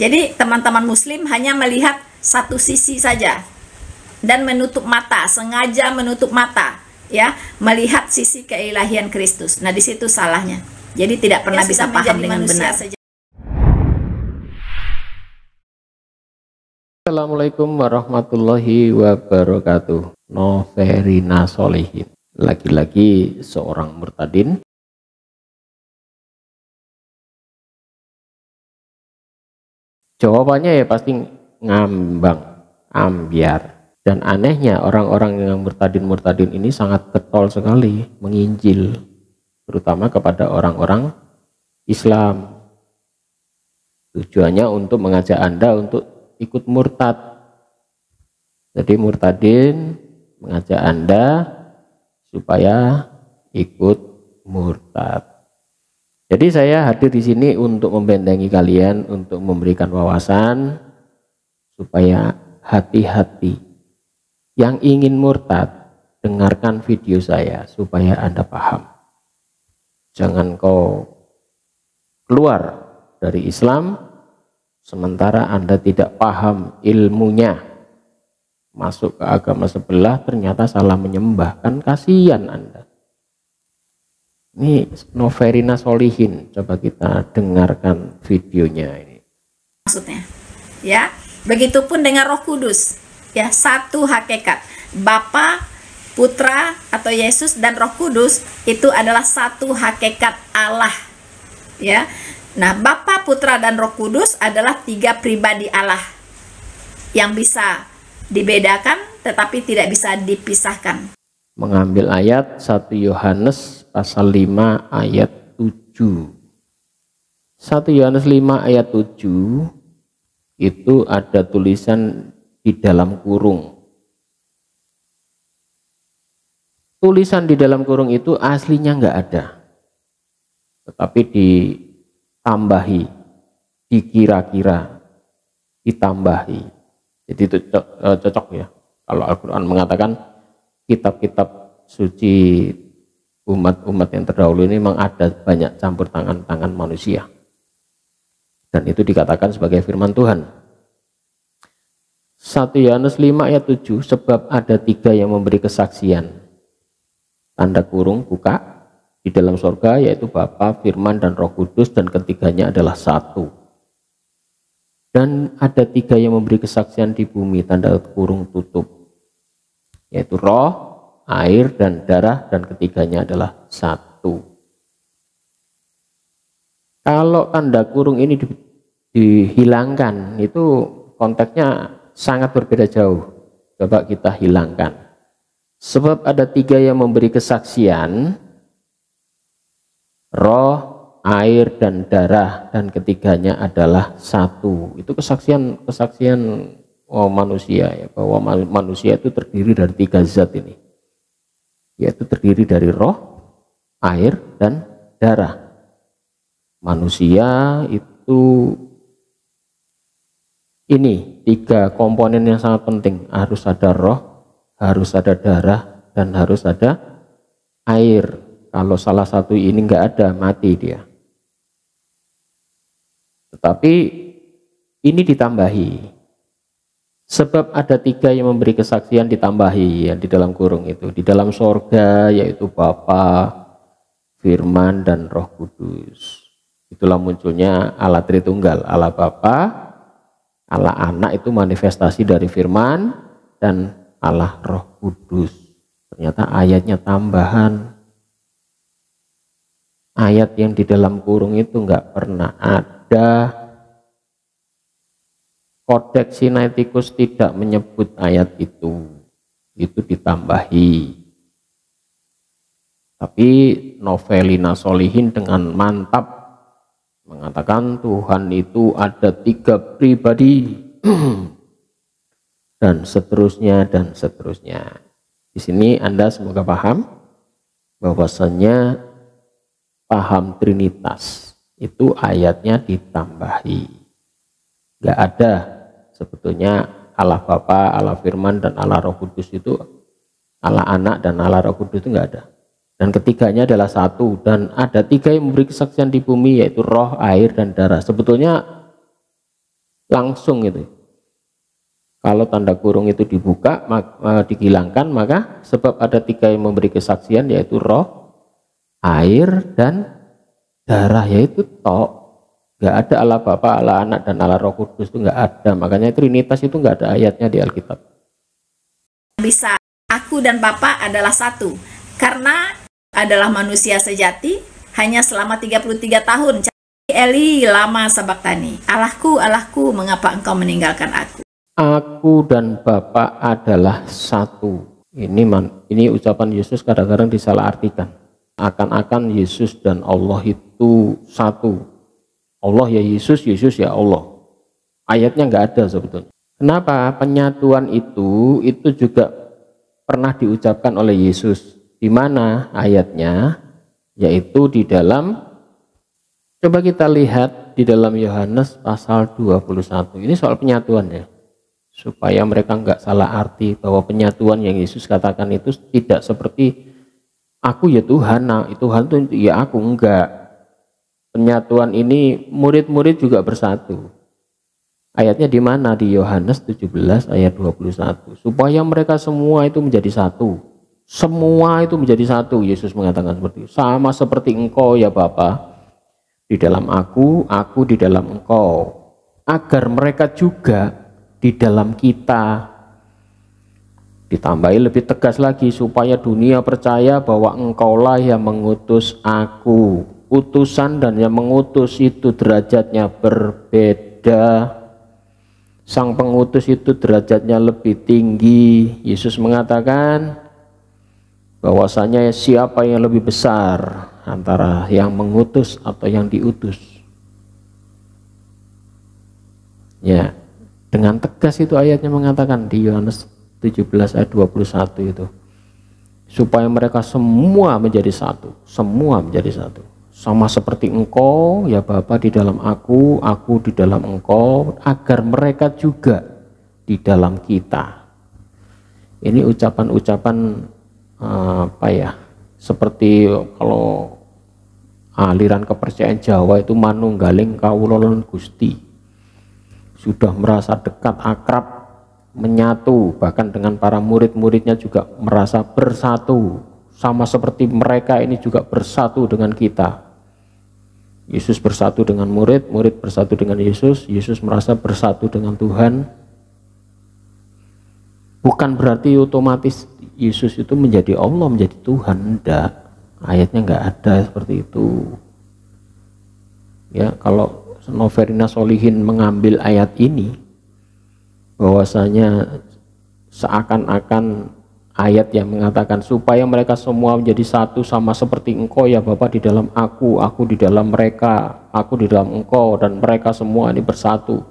Jadi teman-teman muslim hanya melihat satu sisi saja dan menutup mata, sengaja menutup mata, ya, melihat sisi keilahian Kristus. Nah, di situ salahnya. Jadi tidak pernah bisa paham dengan benar. Assalamualaikum warahmatullahi wabarakatuh. Noverina Solihin, lagi-lagi seorang murtadin. Jawabannya ya pasti ngambang, ambiar. Dan anehnya orang-orang yang murtadin ini sangat getol sekali menginjil, terutama kepada orang-orang Islam. Tujuannya untuk mengajak Anda untuk ikut murtad. Jadi murtadin mengajak Anda supaya ikut murtad. Jadi saya hadir di sini untuk membentengi kalian, untuk memberikan wawasan supaya hati-hati. Yang ingin murtad, dengarkan video saya supaya Anda paham. Jangan kau keluar dari Islam sementara Anda tidak paham ilmunya. Masuk ke agama sebelah ternyata salah menyembah, kan kasihan Anda. Ini Noverina Solihin, coba kita dengarkan videonya ini. Maksudnya, ya, begitupun dengan Roh Kudus, ya, satu hakikat. Bapa, Putra atau Yesus dan Roh Kudus itu adalah satu hakikat Allah, ya. Nah, Bapa, Putra dan Roh Kudus adalah tiga pribadi Allah yang bisa dibedakan tetapi tidak bisa dipisahkan. Mengambil ayat 1 Yohanes pasal 5 ayat 7. 1 Yohanes 5 ayat 7 itu ada tulisan di dalam kurung. Tulisan di dalam kurung itu aslinya nggak ada, tetapi ditambahi, dikira-kira, ditambahi. Jadi itu cocok ya kalau Al-Quran mengatakan kitab-kitab suci umat-umat yang terdahulu ini memang ada banyak campur tangan manusia, dan itu dikatakan sebagai firman Tuhan. 1 Yohanes 5 ayat 7, sebab ada tiga yang memberi kesaksian, tanda kurung buka, di dalam sorga, yaitu Bapa, Firman, dan Roh Kudus, dan ketiganya adalah satu. Dan ada tiga yang memberi kesaksian di bumi, tanda kurung tutup, yaitu roh, air, dan darah, dan ketiganya adalah satu. Kalau tanda kurung ini dihilangkan, itu konteksnya sangat berbeda jauh. Coba kita hilangkan. Sebab ada tiga yang memberi kesaksian, roh, air, dan darah, dan ketiganya adalah satu. Itu kesaksian manusia, ya, bahwa manusia itu terdiri dari tiga zat ini, yaitu terdiri dari roh, air, dan darah. Manusia itu ini tiga komponen yang sangat penting, harus ada roh, harus ada darah, dan harus ada air. Kalau salah satu ini nggak ada, mati dia. Tetapi ini ditambahi, sebab ada tiga yang memberi kesaksian, ditambahi yang di dalam kurung itu, di dalam sorga, yaitu Bapa, Firman, dan Roh Kudus. Itulah munculnya Allah Tritunggal, Allah Bapa, Allah Anak itu manifestasi dari Firman, dan Allah Roh Kudus. Ternyata ayatnya tambahan. Ayat yang di dalam kurung itu nggak pernah ada. Kodeks Sinaiticus tidak menyebut ayat itu ditambahi. Tapi Noverina Solihin dengan mantap mengatakan Tuhan itu ada tiga pribadi dan seterusnya dan seterusnya. Di sini Anda semoga paham bahwasanya paham Trinitas itu ayatnya ditambahi. Nggak ada sebetulnya Allah Bapa, Allah Firman, dan Allah Roh Kudus itu, Allah Anak dan Allah Roh Kudus itu nggak ada. Dan ketiganya adalah satu, dan ada tiga yang memberi kesaksian di bumi, yaitu roh, air, dan darah. Sebetulnya langsung itu. Kalau tanda kurung itu dibuka, dihilangkan, maka sebab ada 3 yang memberi kesaksian, yaitu roh, air, dan darah, yaitu tok. Nggak ada Allah Bapa, Allah Anak, dan Allah Roh Kudus, itu nggak ada. Makanya Trinitas itu nggak ada ayatnya di Alkitab. Bisa aku dan Bapa adalah satu, karena adalah manusia sejati hanya selama 33 tahun. Eli lama sabaktani, Allahku, Allahku, mengapa engkau meninggalkan aku? Aku dan Bapa adalah satu. Ini ucapan Yesus kadang-kadang disalahartikan. Akan-akan Yesus dan Allah itu satu. Allah ya Yesus, Yesus ya Allah. Ayatnya nggak ada sebetulnya. Kenapa? Penyatuan itu juga pernah diucapkan oleh Yesus. Di mana ayatnya? Yaitu di dalam, coba kita lihat di dalam Yohanes pasal 21. Ini soal penyatuan ya. Supaya mereka nggak salah arti bahwa penyatuan yang Yesus katakan itu tidak seperti aku ya Tuhan, nah Tuhan itu ya aku, enggak. Penyatuan ini murid-murid juga bersatu. Ayatnya di mana? Di Yohanes 17 ayat 21. Supaya mereka semua itu menjadi satu. Semua itu menjadi satu. Yesus mengatakan seperti itu. Sama seperti engkau ya Bapa, di dalam aku di dalam engkau. Agar mereka juga di dalam kita. Ditambahi lebih tegas lagi, supaya dunia percaya bahwa engkaulah yang mengutus aku. Utusan dan yang mengutus itu derajatnya berbeda. Sang pengutus itu derajatnya lebih tinggi. Yesus mengatakan bahwasanya siapa yang lebih besar antara yang mengutus atau yang diutus. Ya, dengan tegas itu ayatnya mengatakan di Yohanes 17 ayat 21 itu. Supaya mereka semua menjadi satu. Semua menjadi satu. Sama seperti engkau ya Bapa di dalam aku di dalam engkau, agar mereka juga di dalam kita. Ini ucapan-ucapan apa ya, seperti kalau aliran kepercayaan Jawa itu manunggaling kawula lan Gusti, sudah merasa dekat, akrab, menyatu, bahkan dengan para murid-muridnya juga merasa bersatu, sama seperti mereka ini juga bersatu dengan kita. Yesus bersatu dengan murid, murid bersatu dengan Yesus, Yesus merasa bersatu dengan Tuhan. Bukan berarti otomatis Yesus itu menjadi Allah, menjadi Tuhan, enggak. Ayatnya enggak ada seperti itu. Ya, kalau Noverina Solihin mengambil ayat ini, bahwasanya seakan-akan ayat yang mengatakan supaya mereka semua menjadi satu sama seperti engkau ya Bapa di dalam aku di dalam mereka, aku di dalam engkau, dan mereka semua ini bersatu,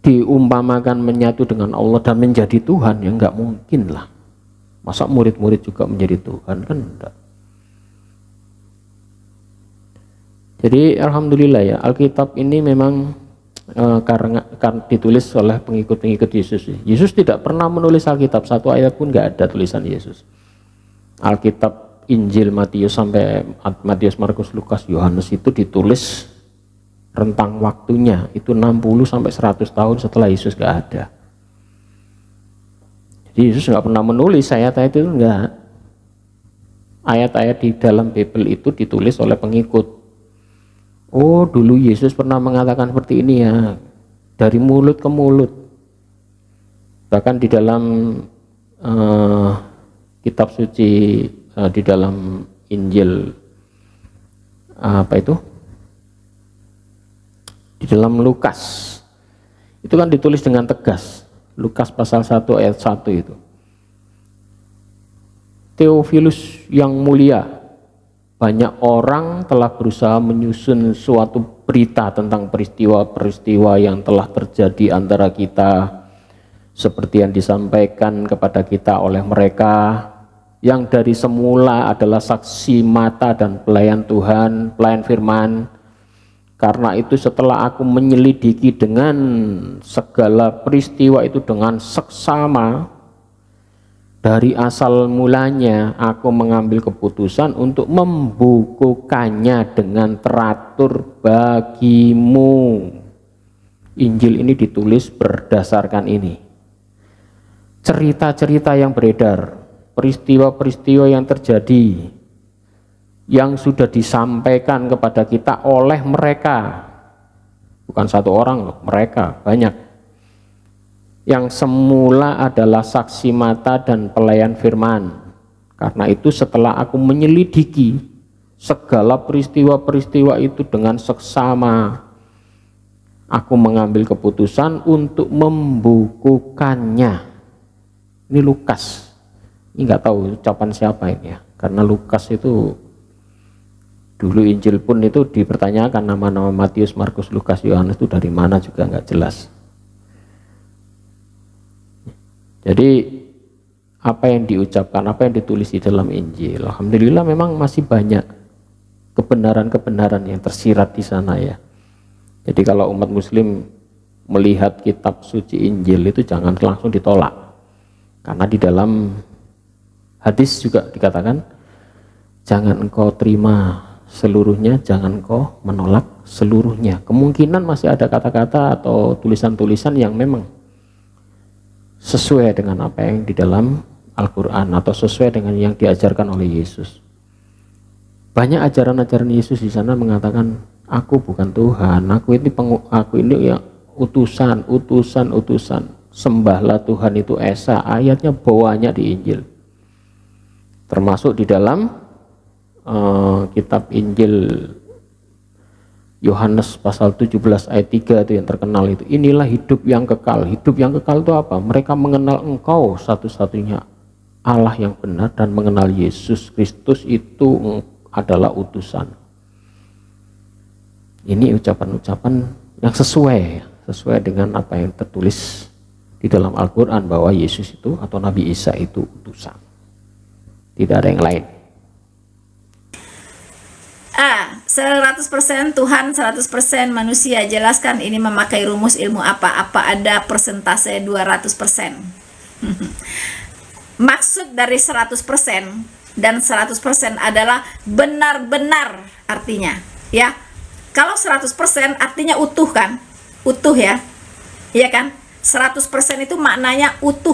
diumpamakan menyatu dengan Allah dan menjadi Tuhan, ya enggak mungkin lah. Masa murid-murid juga menjadi Tuhan, kan enggak. Jadi alhamdulillah ya, Alkitab ini memang karena ditulis oleh pengikut-pengikut Yesus. Yesus tidak pernah menulis Alkitab, satu ayat pun nggak ada tulisan Yesus. Alkitab Injil Matius sampai Matius, Markus, Lukas, Yohanes itu ditulis rentang waktunya itu 60 sampai 100 tahun setelah Yesus nggak ada. Jadi Yesus nggak pernah menulis ayat-ayat itu, enggak. Ayat-ayat di dalam Bible itu ditulis oleh pengikut. Oh, dulu Yesus pernah mengatakan seperti ini ya, dari mulut ke mulut. Bahkan di dalam kitab suci, di dalam Injil apa itu? Di dalam Lukas itu kan ditulis dengan tegas. Lukas pasal 1 ayat 1 itu. Theophilus yang mulia, banyak orang telah berusaha menyusun suatu berita tentang peristiwa-peristiwa yang telah terjadi antara kita, seperti yang disampaikan kepada kita oleh mereka yang dari semula adalah saksi mata dan pelayan Tuhan, pelayan firman. Karena itu setelah aku menyelidiki dengan segala peristiwa itu dengan seksama, dari asal mulanya aku mengambil keputusan untuk membukukannya dengan teratur bagimu. Injil ini ditulis berdasarkan ini. Cerita-cerita yang beredar, peristiwa-peristiwa yang terjadi, yang sudah disampaikan kepada kita oleh mereka. Bukan satu orang loh, mereka banyak. Yang semula adalah saksi mata dan pelayan firman. Karena itu setelah aku menyelidiki segala peristiwa-peristiwa itu dengan seksama, aku mengambil keputusan untuk membukukannya. Ini Lukas, ini nggak tahu ucapan siapa ini ya, karena Lukas itu dulu Injil pun itu dipertanyakan, nama-nama Matius, Markus, Lukas, Yohanes itu dari mana juga nggak jelas. Jadi apa yang diucapkan, apa yang ditulis di dalam Injil, alhamdulillah memang masih banyak kebenaran-kebenaran yang tersirat di sana ya. Jadi kalau umat muslim melihat kitab suci Injil itu jangan langsung ditolak. Karena di dalam hadis juga dikatakan, jangan engkau terima seluruhnya, jangan engkau menolak seluruhnya. Kemungkinan masih ada kata-kata atau tulisan-tulisan yang memang sesuai dengan apa yang di dalam Al-Quran atau sesuai dengan yang diajarkan oleh Yesus. Banyak ajaran-ajaran Yesus di sana mengatakan, aku bukan Tuhan, aku ini ya utusan. Sembahlah Tuhan itu esa. Ayatnya banyak di Injil, termasuk di dalam kitab Injil Yohanes pasal 17 ayat 3 itu yang terkenal itu. Inilah hidup yang kekal. Hidup yang kekal itu apa? Mereka mengenal engkau satu-satunya Allah yang benar dan mengenal Yesus Kristus itu adalah utusan. Ini ucapan-ucapan yang sesuai dengan apa yang tertulis di dalam Al-Quran, bahwa Yesus itu atau Nabi Isa itu utusan, tidak ada yang lain. 100% Tuhan, 100% manusia. Jelaskan ini memakai rumus ilmu apa? Apa ada persentase 200%? Maksud dari 100% dan 100% adalah benar-benar artinya ya. Kalau 100% artinya utuh kan? Utuh ya. Iya kan? 100% itu maknanya utuh,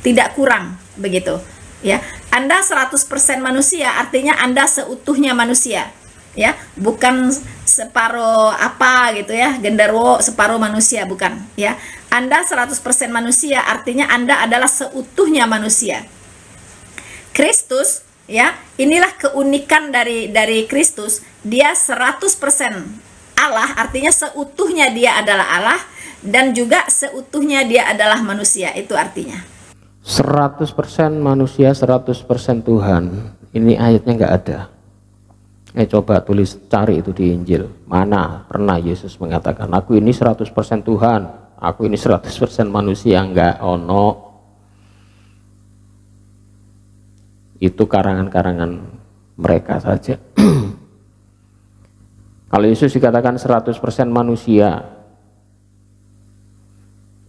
tidak kurang, begitu ya. Anda 100% manusia artinya Anda seutuhnya manusia ya, bukan separuh apa gitu ya, genderuwo separuh manusia, bukan ya. Anda 100% manusia artinya Anda adalah seutuhnya manusia. Kristus ya, inilah keunikan dari Kristus, dia 100% Allah, artinya seutuhnya dia adalah Allah dan juga seutuhnya dia adalah manusia. Itu artinya 100% manusia, 100% Tuhan. Ini ayatnya nggak ada. Coba cari itu di Injil. Mana pernah Yesus mengatakan, aku ini 100% Tuhan, aku ini 100% manusia? Nggak ono. Itu karangan-karangan mereka saja. Kalau Yesus dikatakan 100% manusia,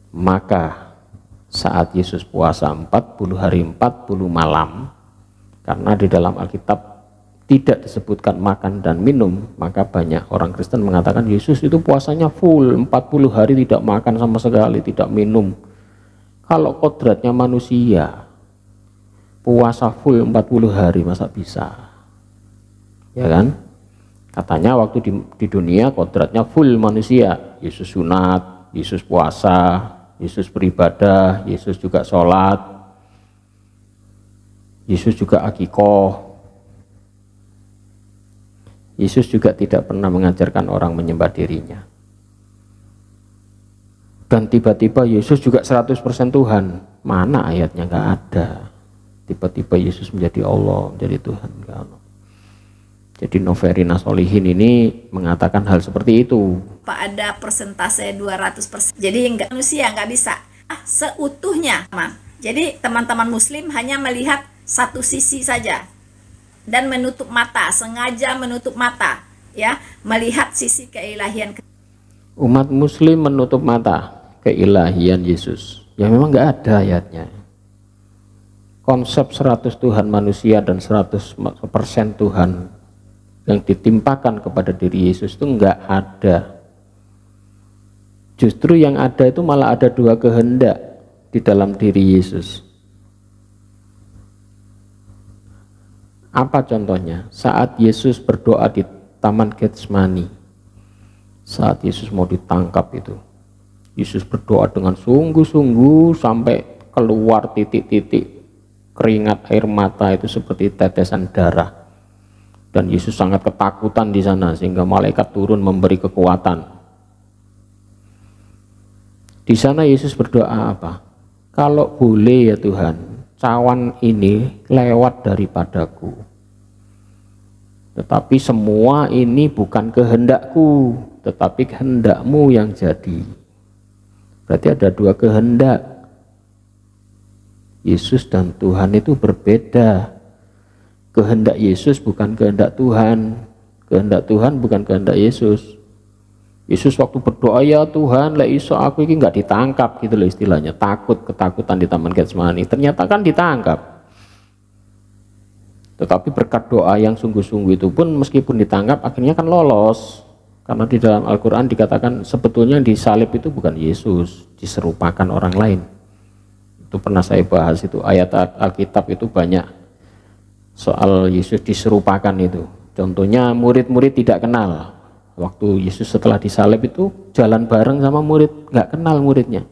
maka saat Yesus puasa 40 hari 40 malam, karena di dalam Alkitab tidak disebutkan makan dan minum, maka banyak orang Kristen mengatakan Yesus itu puasanya full 40 hari tidak makan sama sekali, tidak minum. Kalau kodratnya manusia puasa full 40 hari, masa bisa? Ya kan? Katanya waktu di dunia kodratnya full manusia. Yesus sunat, Yesus puasa, Yesus beribadah, Yesus juga sholat, Yesus juga akikoh. Yesus juga tidak pernah mengajarkan orang menyembah dirinya. Dan tiba-tiba Yesus juga 100% Tuhan. Mana ayatnya? Nggak ada. Tiba-tiba Yesus menjadi Allah, menjadi Tuhan. Nggak ada. Jadi Noverina Solihin ini mengatakan hal seperti itu. Pak, ada persentase 200%. Jadi manusia nggak bisa seutuhnya. Jadi teman-teman muslim hanya melihat satu sisi saja dan menutup mata, sengaja menutup mata ya, melihat sisi keilahian. Umat muslim menutup mata keilahian Yesus. Ya memang nggak ada ayatnya. Konsep 100 Tuhan manusia dan 100% Tuhan yang ditimpakan kepada diri Yesus itu enggak ada. Justru yang ada itu malah ada dua kehendak di dalam diri Yesus. Apa contohnya? Saat Yesus berdoa di Taman Getsemani, saat Yesus mau ditangkap itu, Yesus berdoa dengan sungguh-sungguh sampai keluar titik-titik keringat air mata itu seperti tetesan darah. Dan Yesus sangat ketakutan di sana sehingga malaikat turun memberi kekuatan. Di sana Yesus berdoa apa? Kalau boleh ya Tuhan, cawan ini lewat daripadaku. Tetapi semua ini bukan kehendakku, tetapi kehendakmu yang jadi. Berarti ada dua kehendak. Yesus dan Tuhan itu berbeda. Kehendak Yesus bukan kehendak Tuhan. Kehendak Tuhan bukan kehendak Yesus. Yesus waktu berdoa, ya Tuhan, lah iso aku ini nggak ditangkap gitu loh istilahnya. Ketakutan di Taman Getsemani. Ternyata kan ditangkap. Tetapi berkat doa yang sungguh-sungguh itu pun meskipun ditangkap akhirnya kan lolos. Karena di dalam Al-Quran dikatakan sebetulnya yang disalib itu bukan Yesus, diserupakan orang lain. Itu pernah saya bahas itu, ayat Alkitab itu banyak soal Yesus diserupakan itu. Contohnya murid-murid tidak kenal. Waktu Yesus setelah disalib itu jalan bareng sama murid, nggak kenal muridnya.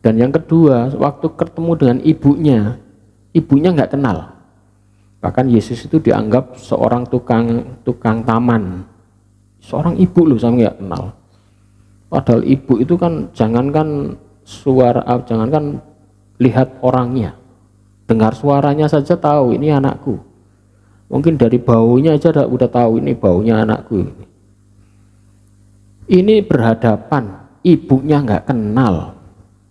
Dan yang kedua, waktu ketemu dengan ibunya nggak kenal. Bahkan Yesus itu dianggap seorang tukang taman. Seorang ibu loh, sama nggak kenal. Padahal ibu itu kan jangankan lihat orangnya, dengar suaranya saja tahu ini anakku. Mungkin dari baunya aja udah tahu ini baunya anakku. Ini berhadapan, ibunya nggak kenal.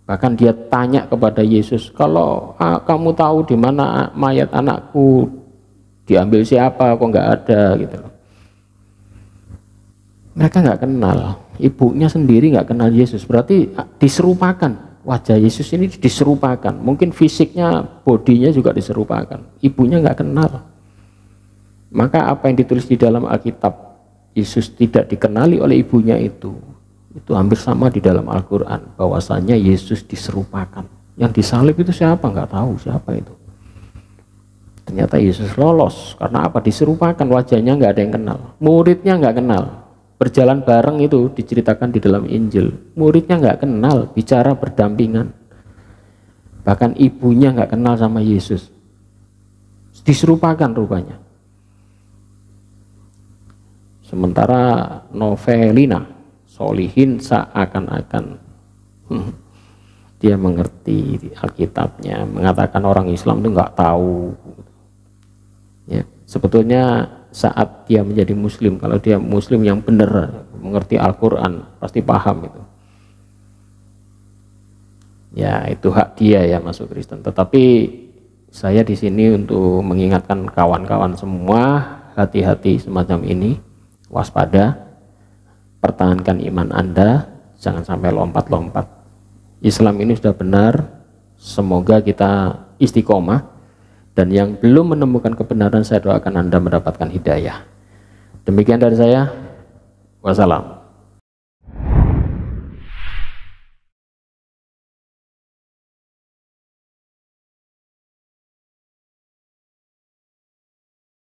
Bahkan dia tanya kepada Yesus, kalau kamu tahu di mana mayat anakku, diambil siapa, kok nggak ada gitu. Mereka nggak kenal, ibunya sendiri nggak kenal Yesus. Berarti diserupakan, wajah Yesus ini diserupakan. Mungkin fisiknya, bodinya juga diserupakan. Ibunya nggak kenal. Maka apa yang ditulis di dalam Alkitab, Yesus tidak dikenali oleh ibunya itu hampir sama di dalam Al-Quran, bahwasanya Yesus diserupakan. Yang disalib itu siapa? Nggak tahu siapa itu. Ternyata Yesus lolos, karena apa? Diserupakan, wajahnya nggak ada yang kenal, muridnya nggak kenal. Berjalan bareng itu diceritakan di dalam Injil, muridnya nggak kenal, bicara berdampingan. Bahkan ibunya nggak kenal sama Yesus, diserupakan rupanya. Sementara Novelina Solihin seakan-akan dia mengerti Alkitabnya, mengatakan orang Islam itu nggak tahu. Ya, sebetulnya saat dia menjadi Muslim, kalau dia Muslim yang benar, mengerti Al-Quran, pasti paham itu. Ya, itu hak dia ya masuk Kristen. Tetapi saya di sini untuk mengingatkan kawan-kawan semua, hati-hati semacam ini. Waspada, pertahankan iman Anda, jangan sampai lompat-lompat. Islam ini sudah benar, semoga kita istiqomah, dan yang belum menemukan kebenaran saya doakan Anda mendapatkan hidayah. Demikian dari saya, wassalam.